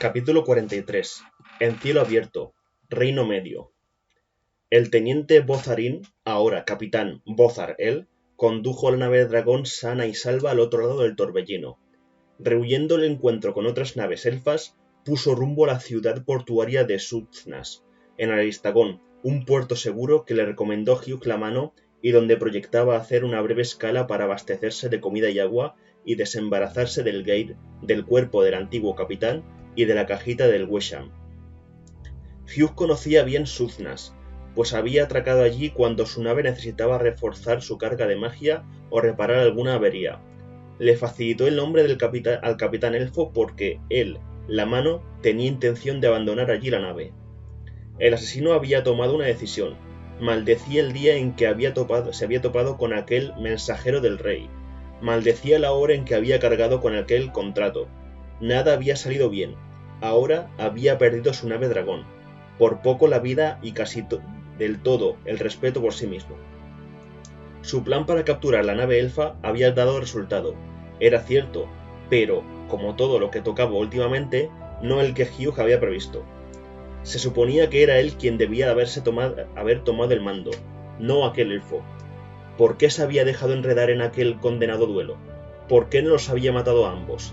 Capítulo 43. En cielo abierto. Reino Medio. El teniente Botharin, ahora capitán Bothar-El, condujo la nave dragón sana y salva al otro lado del torbellino. Rehuyendo el encuentro con otras naves elfas, puso rumbo a la ciudad portuaria de Suznas, en Aristagón, un puerto seguro que le recomendó Hugh la Mano y donde proyectaba hacer una breve escala para abastecerse de comida y agua y desembarazarse del Geir, del cuerpo del antiguo capitán y de la cajita del Wesham. Hugh conocía bien Suznas, pues había atracado allí cuando su nave necesitaba reforzar su carga de magia o reparar alguna avería. Le facilitó el nombre al capitán elfo porque él, la Mano, tenía intención de abandonar allí la nave. El asesino había tomado una decisión. Maldecía el día en que se había topado con aquel mensajero del rey. Maldecía la hora en que había cargado con aquel contrato. Nada había salido bien. Ahora había perdido su nave dragón. Por poco la vida y casi del todo el respeto por sí mismo. Su plan para capturar la nave elfa había dado resultado. Era cierto, pero, como todo lo que tocaba últimamente, no el que Hugh había previsto. Se suponía que era él quien debía haber tomado el mando, no aquel elfo. ¿Por qué se había dejado enredar en aquel condenado duelo? ¿Por qué no los había matado a ambos?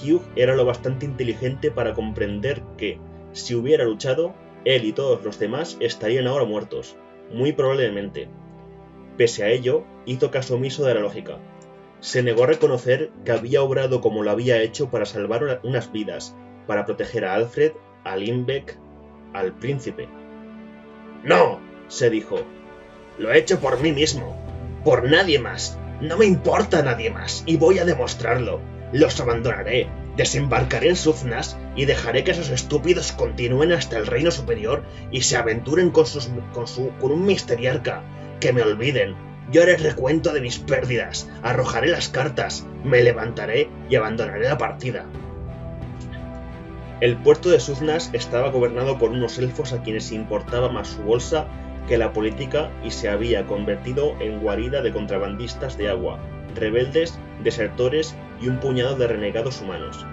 Hugh era lo bastante inteligente para comprender que, si hubiera luchado, él y todos los demás estarían ahora muertos, muy probablemente. Pese a ello, hizo caso omiso de la lógica. Se negó a reconocer que había obrado como lo había hecho para salvar unas vidas, para proteger a Alfred, a Lindbeck, al príncipe. «No», se dijo, «lo he hecho por mí mismo, por nadie más. No me importa nadie más, y voy a demostrarlo. Los abandonaré, desembarcaré en Suznas y dejaré que esos estúpidos continúen hasta el reino superior y se aventuren con un misteriarca. Que me olviden. Yo haré el recuento de mis pérdidas, arrojaré las cartas, me levantaré y abandonaré la partida». El puerto de Suznas estaba gobernado por unos elfos a quienes importaba más su bolsa que la política y se había convertido en guarida de contrabandistas de agua, rebeldes, desertores y un puñado de renegados humanos.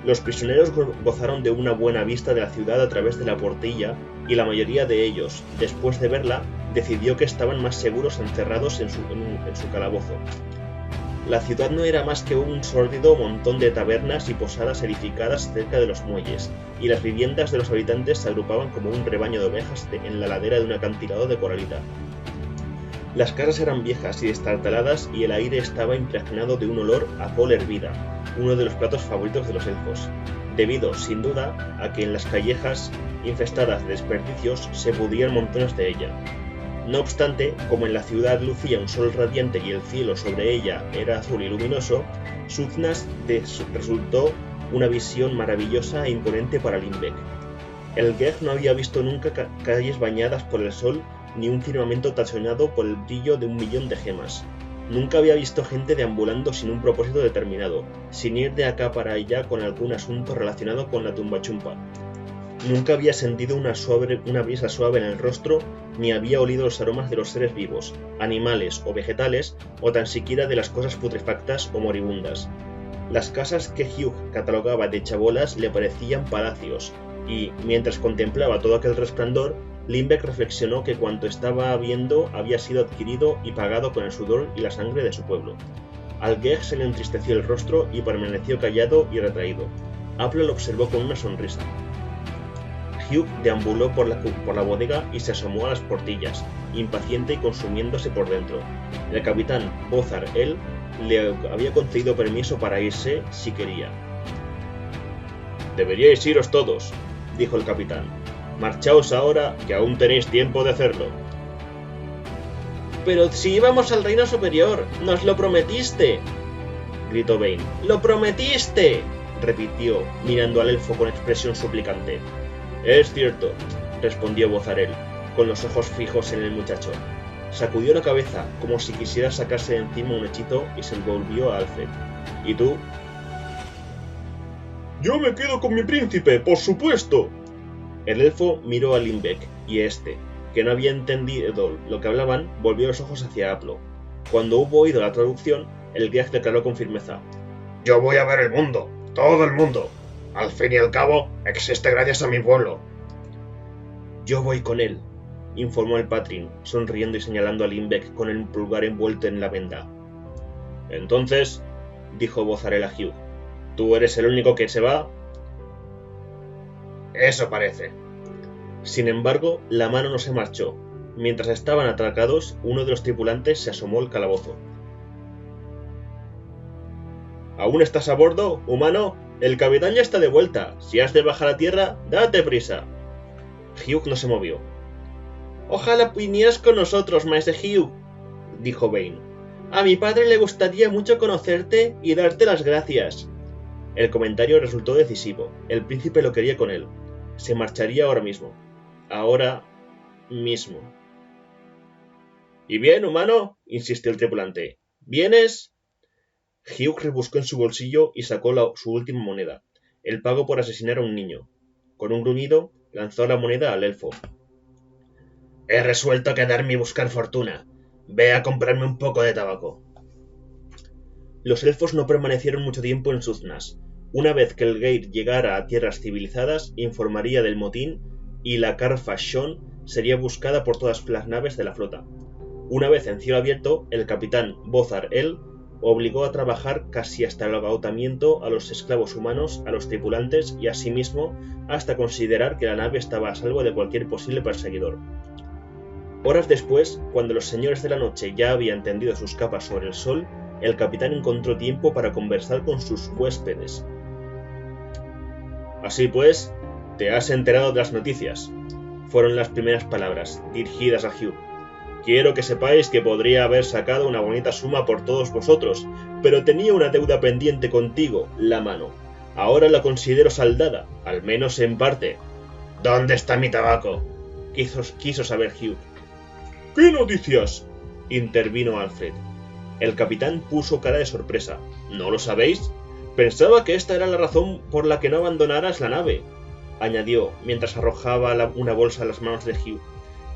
Los prisioneros gozaron de una buena vista de la ciudad a través de la portilla y la mayoría de ellos, después de verla, decidió que estaban más seguros encerrados en su calabozo. La ciudad no era más que un sórdido montón de tabernas y posadas edificadas cerca de los muelles, y las viviendas de los habitantes se agrupaban como un rebaño de ovejas en la ladera de un acantilado de coralita. Las casas eran viejas y destartaladas y el aire estaba impregnado de un olor a col hervida, uno de los platos favoritos de los elfos, debido, sin duda, a que en las callejas infestadas de desperdicios se pudrían montones de ella. No obstante, como en la ciudad lucía un sol radiante y el cielo sobre ella era azul y luminoso, Suznas resultó una visión maravillosa e imponente para Lindbeck. El Geg no había visto nunca calles bañadas por el sol ni un firmamento tachoneado por el brillo de 1.000.000 de gemas. Nunca había visto gente deambulando sin un propósito determinado, sin ir de acá para allá con algún asunto relacionado con la tumbachumpa. Nunca había sentido una brisa suave en el rostro, ni había olido los aromas de los seres vivos, animales o vegetales, o tan siquiera de las cosas putrefactas o moribundas. Las casas que Hugh catalogaba de chabolas le parecían palacios, y, mientras contemplaba todo aquel resplandor, Lindbeck reflexionó que cuanto estaba viendo había sido adquirido y pagado con el sudor y la sangre de su pueblo. Al Geg se le entristeció el rostro y permaneció callado y retraído. Apple lo observó con una sonrisa. Hugh deambuló por la bodega y se asomó a las portillas, impaciente y consumiéndose por dentro. El capitán Bothar-El le había concedido permiso para irse si quería. «Deberíais iros todos», dijo el capitán. «Marchaos ahora, que aún tenéis tiempo de hacerlo». «Pero si íbamos al reino superior, nos lo prometiste», gritó Vane. «¡Lo prometiste!», repitió, mirando al elfo con expresión suplicante. «Es cierto», respondió Bothar-El, con los ojos fijos en el muchacho. Sacudió la cabeza, como si quisiera sacarse de encima un hechizo, y se volvió a Alfred. «¿Y tú?» «Yo me quedo con mi príncipe, por supuesto». El elfo miró a Lindbeck, y este, que no había entendido lo que hablaban, volvió los ojos hacia Aplo. Cuando hubo oído la traducción, el Geg declaró con firmeza: «Yo voy a ver el mundo, todo el mundo». Al fin y al cabo, existe gracias a mi pueblo. Yo voy con él, informó el Patrin, sonriendo y señalando a Lindbeck con el pulgar envuelto en la venda. Entonces, dijo Bozarel a Hugh, ¿tú eres el único que se va? Eso parece. Sin embargo, la mano no se marchó. Mientras estaban atracados, uno de los tripulantes se asomó al calabozo. ¿Aún estás a bordo, humano? El capitán ya está de vuelta. Si has de bajar a tierra, date prisa. Hugh no se movió. Ojalá vinieras con nosotros, maese Hugh, dijo Vane. A mi padre le gustaría mucho conocerte y darte las gracias. El comentario resultó decisivo. El príncipe lo quería con él. Se marcharía ahora mismo. Ahora mismo. ¿Y bien, humano? Insistió el tripulante. ¿Vienes? Hugh rebuscó en su bolsillo y sacó su última moneda, el pago por asesinar a un niño. Con un gruñido, lanzó la moneda al elfo. He resuelto quedarme y buscar fortuna. Ve a comprarme un poco de tabaco. Los elfos no permanecieron mucho tiempo en Suznas. Una vez que el Geir llegara a tierras civilizadas, informaría del motín y la Carfa Shon sería buscada por todas las naves de la flota. Una vez en cielo abierto, el capitán Bozar El obligó a trabajar casi hasta el agotamiento a los esclavos humanos, a los tripulantes y a sí mismo hasta considerar que la nave estaba a salvo de cualquier posible perseguidor. Horas después, cuando los señores de la noche ya habían tendido sus capas sobre el sol, el capitán encontró tiempo para conversar con sus huéspedes. Así pues, te has enterado de las noticias, fueron las primeras palabras, dirigidas a Hugh. Quiero que sepáis que podría haber sacado una bonita suma por todos vosotros, pero tenía una deuda pendiente contigo, la mano. Ahora la considero saldada, al menos en parte. ¿Dónde está mi tabaco? Quiso saber Hugh. ¿Qué noticias? Intervino Alfred. El capitán puso cara de sorpresa. ¿No lo sabéis? Pensaba que esta era la razón por la que no abandonaras la nave, añadió, mientras arrojaba una bolsa a las manos de Hugh.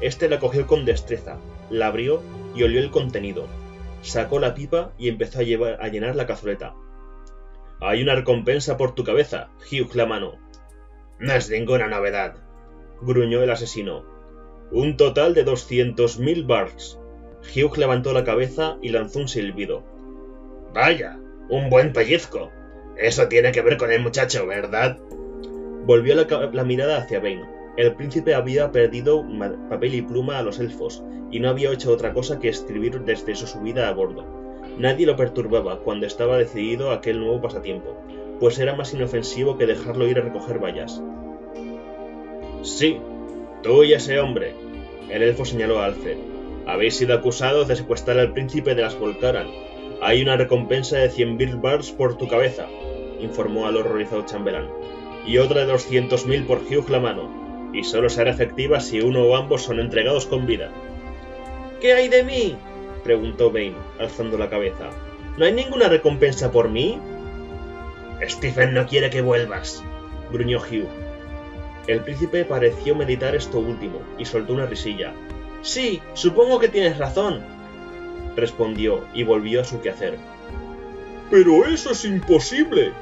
Este la cogió con destreza, la abrió y olió el contenido. Sacó la pipa y empezó a llenar la cazoleta. Hay una recompensa por tu cabeza, Hugh la mano. No es ninguna novedad, gruñó el asesino. Un total de 200.000 barks. Hugh levantó la cabeza y lanzó un silbido. Vaya, un buen pellizco. Eso tiene que ver con el muchacho, ¿verdad? Volvió la mirada hacia Vane. El príncipe había perdido papel y pluma a los elfos, y no había hecho otra cosa que escribir desde su subida a bordo. Nadie lo perturbaba cuando estaba decidido a aquel nuevo pasatiempo, pues era más inofensivo que dejarlo ir a recoger bayas. Sí, tú y ese hombre, el elfo señaló a Alfred. Habéis sido acusados de secuestrar al príncipe de las Volcaran. Hay una recompensa de 100.000 bars por tu cabeza, informó al horrorizado chambelán, y otra de 200.000 por Hugh la mano. Y solo será efectiva si uno o ambos son entregados con vida. ¿Qué hay de mí? Preguntó Vane, alzando la cabeza. ¿No hay ninguna recompensa por mí? Stephen no quiere que vuelvas, gruñó Hugh. El príncipe pareció meditar esto último y soltó una risilla. Sí, supongo que tienes razón, respondió y volvió a su quehacer. Pero eso es imposible,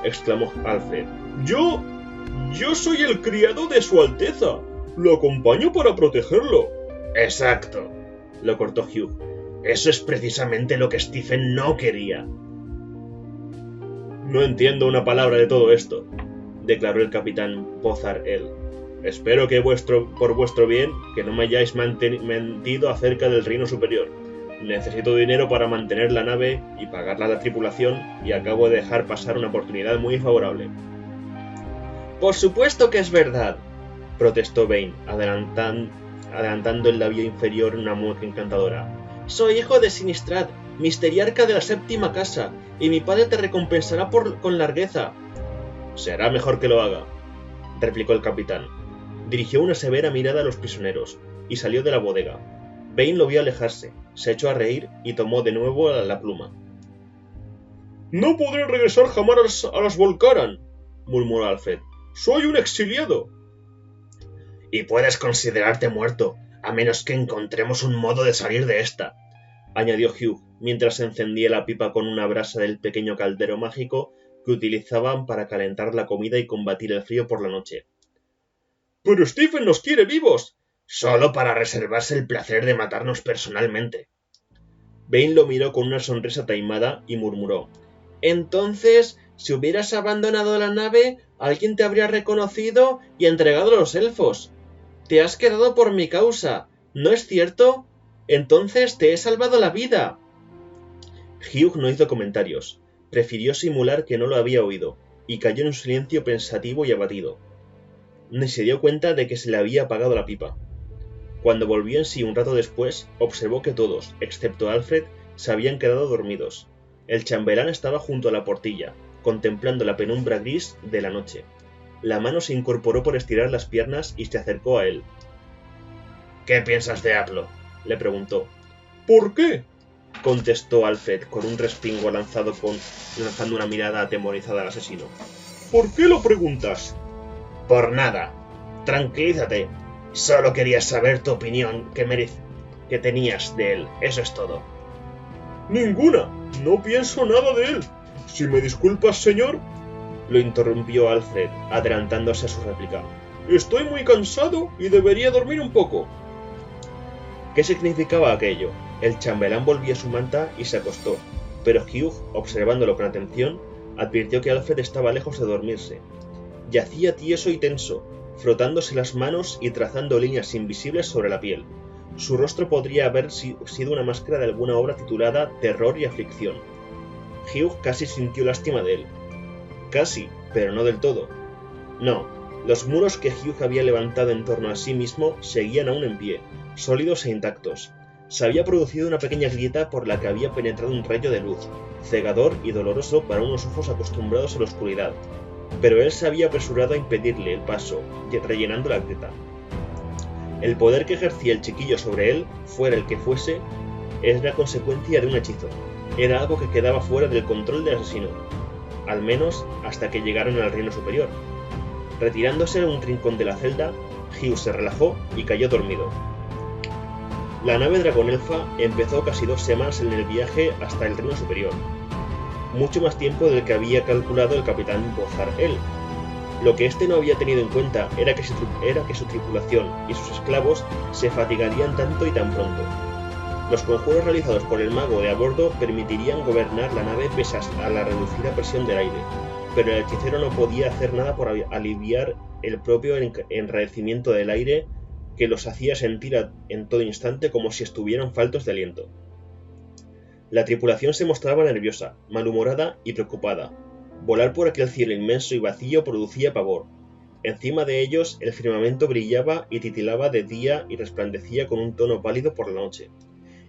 exclamó Alfred. Yo soy el criado de su Alteza. Lo acompaño para protegerlo. Exacto, lo cortó Hugh. Eso es precisamente lo que Stephen no quería. No entiendo una palabra de todo esto, declaró el capitán Bozar El. Espero que por vuestro bien que no me hayáis mentido acerca del reino superior. Necesito dinero para mantener la nave y pagarla a la tripulación y acabo de dejar pasar una oportunidad muy favorable. Por supuesto que es verdad, protestó Vane, adelantando el labio inferior en una mueca encantadora. Soy hijo de Sinistrad, misteriarca de la séptima casa, y mi padre te recompensará con largueza. Será mejor que lo haga, replicó el capitán. Dirigió una severa mirada a los prisioneros, y salió de la bodega. Vane lo vio alejarse, se echó a reír y tomó de nuevo la pluma. No podré regresar jamás a las Volcaran, murmuró Alfred. ¡Soy un exiliado! Y puedes considerarte muerto, a menos que encontremos un modo de salir de esta, añadió Hugh, mientras encendía la pipa con una brasa del pequeño caldero mágico que utilizaban para calentar la comida y combatir el frío por la noche. —¡Pero Stephen nos quiere vivos! —Solo para reservarse el placer de matarnos personalmente. Bane lo miró con una sonrisa taimada y murmuró: —Entonces, si hubieras abandonado la nave, alguien te habría reconocido y entregado a los elfos. Te has quedado por mi causa, ¿no es cierto? Entonces te he salvado la vida. Hugh no hizo comentarios. Prefirió simular que no lo había oído, y cayó en un silencio pensativo y abatido. Ni se dio cuenta de que se le había apagado la pipa. Cuando volvió en sí un rato después, observó que todos, excepto Alfred, se habían quedado dormidos. El chambelán estaba junto a la portilla, contemplando la penumbra gris de la noche. La mano se incorporó por estirar las piernas y se acercó a él. —¿Qué piensas de Aplo? —le preguntó. —¿Por qué? —contestó Alfred con un respingo lanzando una mirada atemorizada al asesino. —¿Por qué lo preguntas? —Por nada. Tranquilízate. Solo quería saber tu opinión que tenías de él. Eso es todo. —Ninguna. No pienso nada de él. Si me disculpas, señor —lo interrumpió Alfred, adelantándose a su réplica—, estoy muy cansado y debería dormir un poco. ¿Qué significaba aquello? El chambelán volvió su manta y se acostó, pero Hugh, observándolo con atención, advirtió que Alfred estaba lejos de dormirse. Yacía tieso y tenso, frotándose las manos y trazando líneas invisibles sobre la piel. Su rostro podría haber sido una máscara de alguna obra titulada Terror y Aflicción. Hugh casi sintió lástima de él. Casi, pero no del todo. No, los muros que Hugh había levantado en torno a sí mismo seguían aún en pie, sólidos e intactos. Se había producido una pequeña grieta por la que había penetrado un rayo de luz, cegador y doloroso para unos ojos acostumbrados a la oscuridad, pero él se había apresurado a impedirle el paso, rellenando la grieta. El poder que ejercía el chiquillo sobre él, fuera el que fuese, era consecuencia de un hechizo. Era algo que quedaba fuera del control del asesino, al menos hasta que llegaron al reino superior. Retirándose a un rincón de la celda, Hugh se relajó y cayó dormido. La nave dragonelfa empezó casi 2 semanas en el viaje hasta el reino superior, mucho más tiempo del que había calculado el capitán Bozar-El. Lo que éste no había tenido en cuenta era que su tripulación y sus esclavos se fatigarían tanto y tan pronto. Los conjuros realizados por el mago de a bordo permitirían gobernar la nave pese a la reducida presión del aire, pero el hechicero no podía hacer nada por aliviar el propio enrarecimiento del aire que los hacía sentir en todo instante como si estuvieran faltos de aliento. La tripulación se mostraba nerviosa, malhumorada y preocupada. Volar por aquel cielo inmenso y vacío producía pavor. Encima de ellos el firmamento brillaba y titilaba de día y resplandecía con un tono pálido por la noche.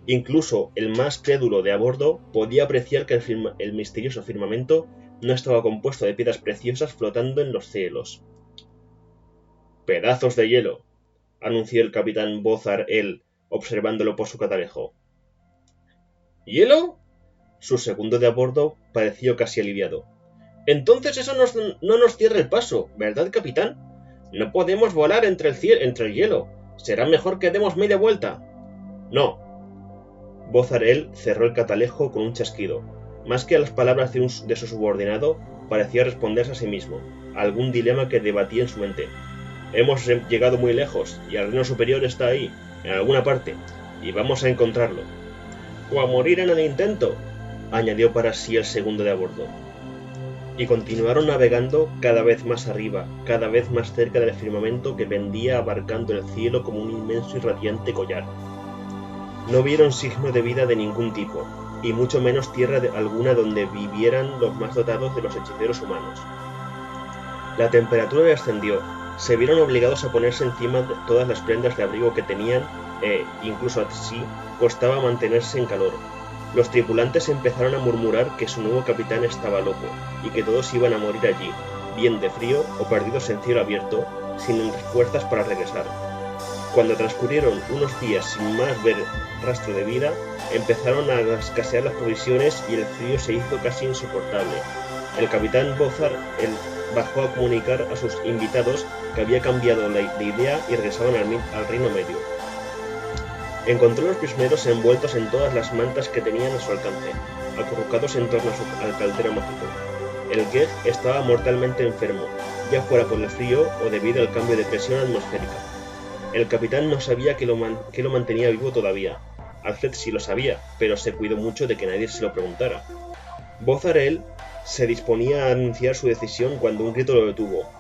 Incluso el más crédulo de a bordo podía apreciar que el misterioso firmamento no estaba compuesto de piedras preciosas flotando en los cielos. —¡Pedazos de hielo! —anunció el capitán Bozar-El, observándolo por su catalejo. —¿Hielo? Su segundo de a bordo pareció casi aliviado. —Entonces eso no nos cierra el paso, ¿verdad, capitán? No podemos volar entre el hielo. Será mejor que demos media vuelta. —No. Bozar-El cerró el catalejo con un chasquido. Más que a las palabras de su subordinado, parecía responderse a sí mismo, a algún dilema que debatía en su mente. Hemos llegado muy lejos, y el reino superior está ahí, en alguna parte, y vamos a encontrarlo. —¡O a morir en el intento! —añadió para sí el segundo de a bordo. Y continuaron navegando cada vez más arriba, cada vez más cerca del firmamento que pendía abarcando el cielo como un inmenso y radiante collar. No vieron signo de vida de ningún tipo, y mucho menos tierra alguna donde vivieran los más dotados de los hechiceros humanos. La temperatura descendió, se vieron obligados a ponerse encima de todas las prendas de abrigo que tenían incluso así, costaba mantenerse en calor. Los tripulantes empezaron a murmurar que su nuevo capitán estaba loco, y que todos iban a morir allí, bien de frío o perdidos en cielo abierto, sin fuerzas para regresar. Cuando transcurrieron unos días sin más ver rastro de vida, empezaron a escasear las provisiones y el frío se hizo casi insoportable. El capitán Bozar-El bajó a comunicar a sus invitados que había cambiado de idea y regresaban al Reino Medio. Encontró a los prisioneros envueltos en todas las mantas que tenían a su alcance, acurrucados en torno al caldero mágico. El Geg estaba mortalmente enfermo, ya fuera por el frío o debido al cambio de presión atmosférica. El capitán no sabía qué lo mantenía vivo todavía. Alfred sí lo sabía, pero se cuidó mucho de que nadie se lo preguntara. Bozar-El se disponía a anunciar su decisión cuando un grito lo detuvo.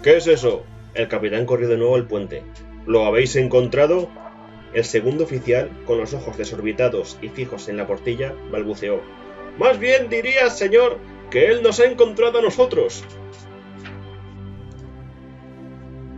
«¿Qué es eso?». El capitán corrió de nuevo al puente. «¿Lo habéis encontrado?». El segundo oficial, con los ojos desorbitados y fijos en la portilla, balbuceó. «Más bien dirías, señor, que él nos ha encontrado a nosotros».